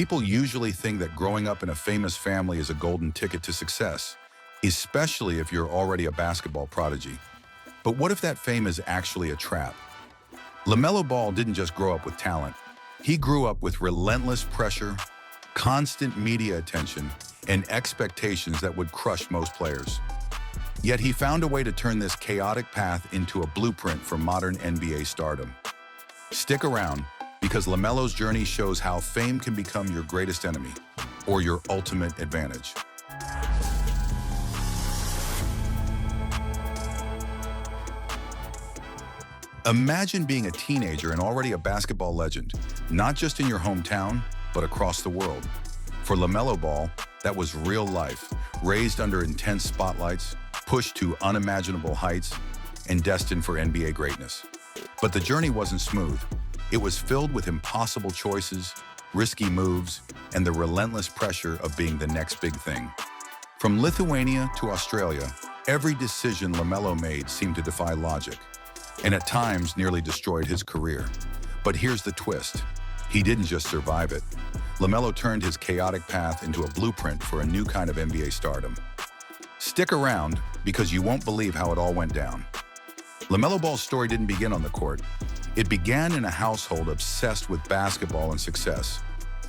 People usually think that growing up in a famous family is a golden ticket to success, especially if you're already a basketball prodigy. But what if that fame is actually a trap? LaMelo Ball didn't just grow up with talent. He grew up with relentless pressure, constant media attention, and expectations that would crush most players. Yet he found a way to turn this chaotic path into a blueprint for modern NBA stardom. Stick around, because LaMelo's journey shows how fame can become your greatest enemy, or your ultimate advantage. Imagine being a teenager and already a basketball legend, not just in your hometown, but across the world. For LaMelo Ball, that was real life, raised under intense spotlights, pushed to unimaginable heights, and destined for NBA greatness. But the journey wasn't smooth. It was filled with impossible choices, risky moves, and the relentless pressure of being the next big thing. From Lithuania to Australia, every decision LaMelo made seemed to defy logic, and at times nearly destroyed his career. But here's the twist. He didn't just survive it. LaMelo turned his chaotic path into a blueprint for a new kind of NBA stardom. Stick around, because you won't believe how it all went down. LaMelo Ball's story didn't begin on the court. It began in a household obsessed with basketball and success.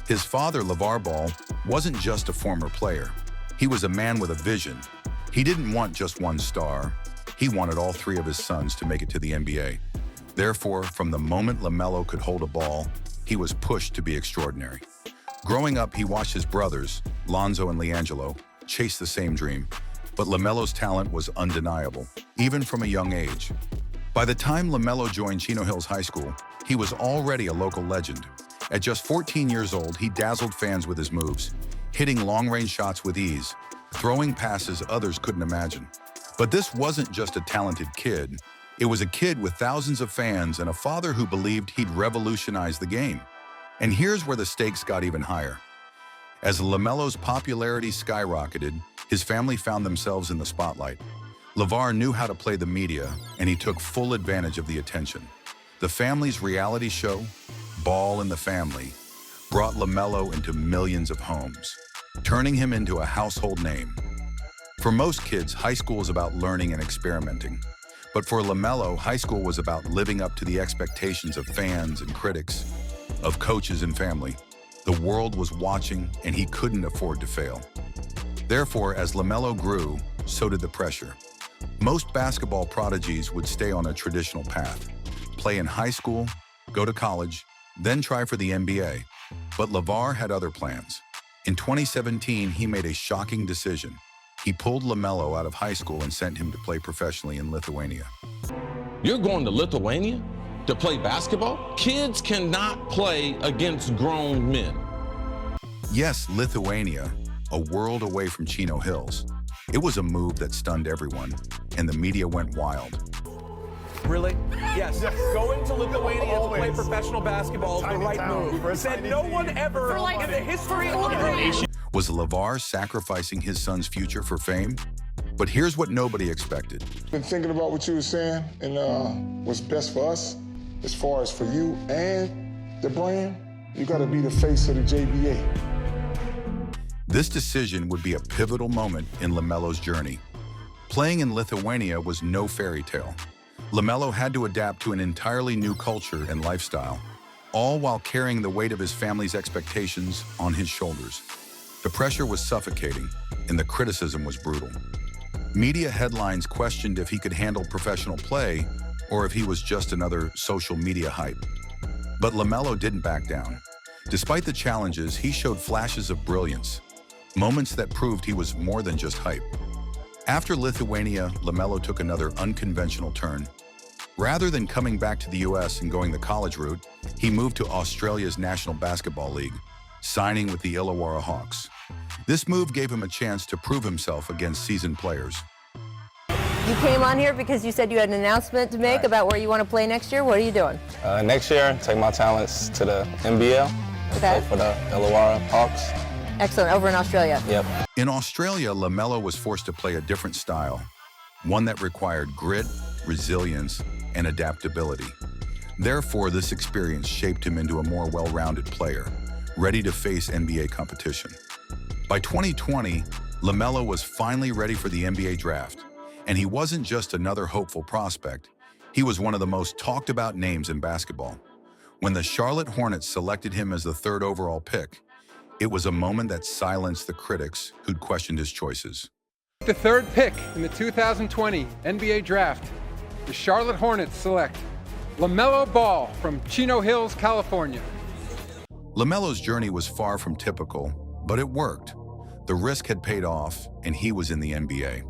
His father, LaVar Ball, wasn't just a former player. He was a man with a vision. He didn't want just one star. He wanted all three of his sons to make it to the NBA. Therefore, from the moment LaMelo could hold a ball, he was pushed to be extraordinary. Growing up, he watched his brothers, Lonzo and LiAngelo, chase the same dream. But LaMelo's talent was undeniable, even from a young age. By the time LaMelo joined Chino Hills High School, he was already a local legend. At just 14 years old, he dazzled fans with his moves, hitting long-range shots with ease, throwing passes others couldn't imagine. But this wasn't just a talented kid. It was a kid with thousands of fans and a father who believed he'd revolutionize the game. And here's where the stakes got even higher. As LaMelo's popularity skyrocketed, his family found themselves in the spotlight. LaVar knew how to play the media, and he took full advantage of the attention. The family's reality show, Ball in the Family, brought LaMelo into millions of homes, turning him into a household name. For most kids, high school is about learning and experimenting. But for LaMelo, high school was about living up to the expectations of fans and critics, of coaches and family. The world was watching, and he couldn't afford to fail. Therefore, as LaMelo grew, so did the pressure. Most basketball prodigies would stay on a traditional path, play in high school, go to college, then try for the NBA. But LaVar had other plans. In 2017, he made a shocking decision. He pulled LaMelo out of high school and sent him to play professionally in Lithuania. You're going to Lithuania to play basketball? Kids cannot play against grown men. Yes, Lithuania, a world away from Chino Hills. It was a move that stunned everyone, and the media went wild. Really? Yes. Going to Lithuania to play professional basketball is the right move. Said no one ever in the history of the nation. Was LaVar sacrificing his son's future for fame? But here's what nobody expected. Been thinking about what you were saying and what's best for us, as far as for you and the brand. You got to be the face of the JBA. This decision would be a pivotal moment in LaMelo's journey. Playing in Lithuania was no fairy tale. LaMelo had to adapt to an entirely new culture and lifestyle, all while carrying the weight of his family's expectations on his shoulders. The pressure was suffocating, and the criticism was brutal. Media headlines questioned if he could handle professional play or if he was just another social media hype. But LaMelo didn't back down. Despite the challenges, he showed flashes of brilliance, moments that proved he was more than just hype. After Lithuania, LaMelo took another unconventional turn. Rather than coming back to the US and going the college route, he moved to Australia's National Basketball League, signing with the Illawarra Hawks. This move gave him a chance to prove himself against seasoned players. You came on here because you said you had an announcement to make about where you want to play next year. What are you doing? Next year, take my talents to the NBL. Play for the Illawarra Hawks. Excellent, over in Australia. Yep. In Australia, LaMelo was forced to play a different style, one that required grit, resilience, and adaptability. Therefore, this experience shaped him into a more well-rounded player, ready to face NBA competition. By 2020, LaMelo was finally ready for the NBA draft, and he wasn't just another hopeful prospect. He was one of the most talked about names in basketball. When the Charlotte Hornets selected him as the 3rd overall pick, it was a moment that silenced the critics who'd questioned his choices. The 3rd pick in the 2020 NBA Draft, the Charlotte Hornets select LaMelo Ball from Chino Hills, California. LaMelo's journey was far from typical, but it worked. The risk had paid off, and he was in the NBA.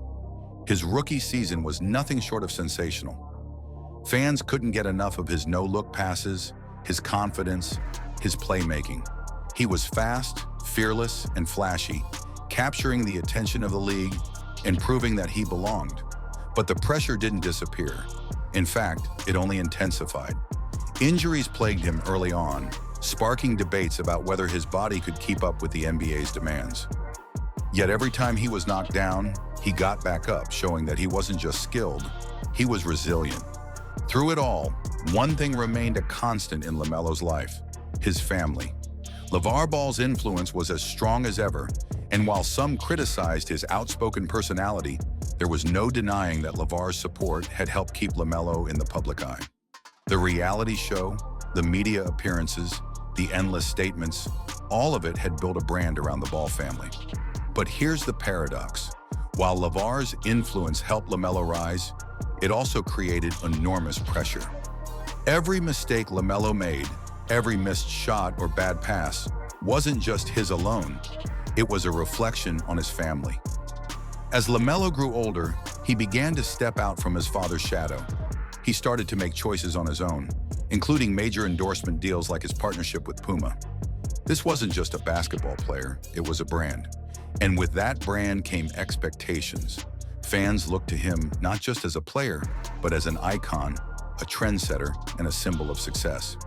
His rookie season was nothing short of sensational. Fans couldn't get enough of his no-look passes, his confidence, his playmaking. He was fast, fearless, and flashy, capturing the attention of the league and proving that he belonged. But the pressure didn't disappear. In fact, it only intensified. Injuries plagued him early on, sparking debates about whether his body could keep up with the NBA's demands. Yet every time he was knocked down, he got back up, showing that he wasn't just skilled, he was resilient. Through it all, one thing remained a constant in LaMelo's life: his family. LeVar Ball's influence was as strong as ever, and while some criticized his outspoken personality, there was no denying that LeVar's support had helped keep LaMelo in the public eye. The reality show, the media appearances, the endless statements, all of it had built a brand around the Ball family. But here's the paradox. While LeVar's influence helped LaMelo rise, it also created enormous pressure. Every mistake LaMelo made, every missed shot or bad pass, wasn't just his alone. It was a reflection on his family. As LaMelo grew older, he began to step out from his father's shadow. He started to make choices on his own, including major endorsement deals like his partnership with Puma. This wasn't just a basketball player, it was a brand. And with that brand came expectations. Fans looked to him not just as a player, but as an icon, a trendsetter, and a symbol of success.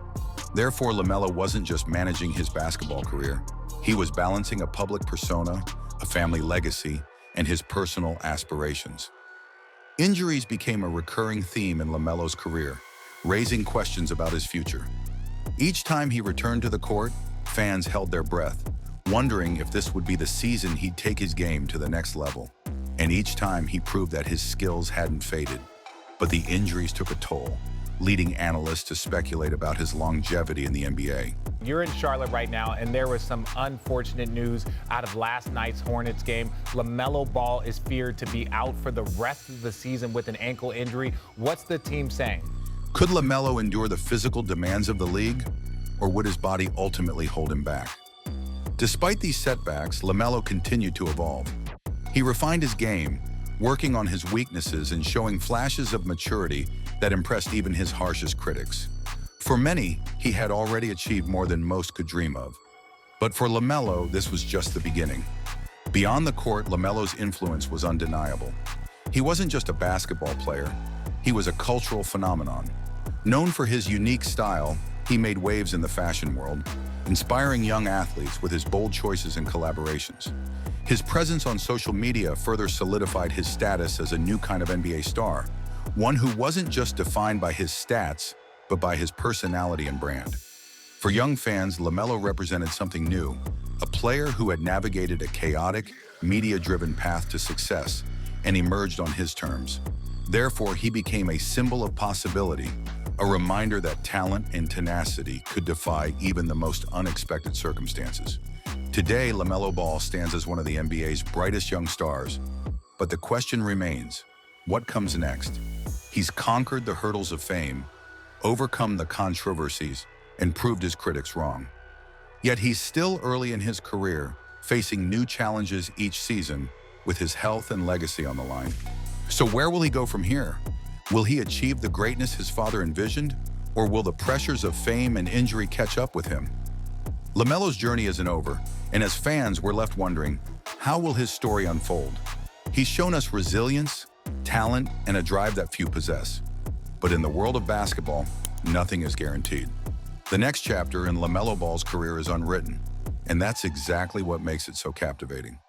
Therefore, LaMelo wasn't just managing his basketball career. He was balancing a public persona, a family legacy, and his personal aspirations. Injuries became a recurring theme in LaMelo's career, raising questions about his future. Each time he returned to the court, fans held their breath, wondering if this would be the season he'd take his game to the next level. And each time he proved that his skills hadn't faded. But the injuries took a toll, leading analysts to speculate about his longevity in the NBA. You're in Charlotte right now, and there was some unfortunate news out of last night's Hornets game. LaMelo Ball is feared to be out for the rest of the season with an ankle injury. What's the team saying? Could LaMelo endure the physical demands of the league, or would his body ultimately hold him back? Despite these setbacks, LaMelo continued to evolve. He refined his game, working on his weaknesses and showing flashes of maturity that impressed even his harshest critics. For many, he had already achieved more than most could dream of. But for LaMelo, this was just the beginning. Beyond the court, LaMelo's influence was undeniable. He wasn't just a basketball player, he was a cultural phenomenon. Known for his unique style, he made waves in the fashion world, inspiring young athletes with his bold choices and collaborations. His presence on social media further solidified his status as a new kind of NBA star, one who wasn't just defined by his stats, but by his personality and brand. For young fans, LaMelo represented something new, a player who had navigated a chaotic, media-driven path to success and emerged on his terms. Therefore, he became a symbol of possibility, a reminder that talent and tenacity could defy even the most unexpected circumstances. Today, LaMelo Ball stands as one of the NBA's brightest young stars, but the question remains, what comes next? He's conquered the hurdles of fame, overcome the controversies, and proved his critics wrong. Yet he's still early in his career, facing new challenges each season with his health and legacy on the line. So where will he go from here? Will he achieve the greatness his father envisioned, or will the pressures of fame and injury catch up with him? LaMelo's journey isn't over, and as fans, we're left wondering, how will his story unfold? He's shown us resilience, talent, and a drive that few possess. But in the world of basketball, nothing is guaranteed. The next chapter in LaMelo Ball's career is unwritten, and that's exactly what makes it so captivating.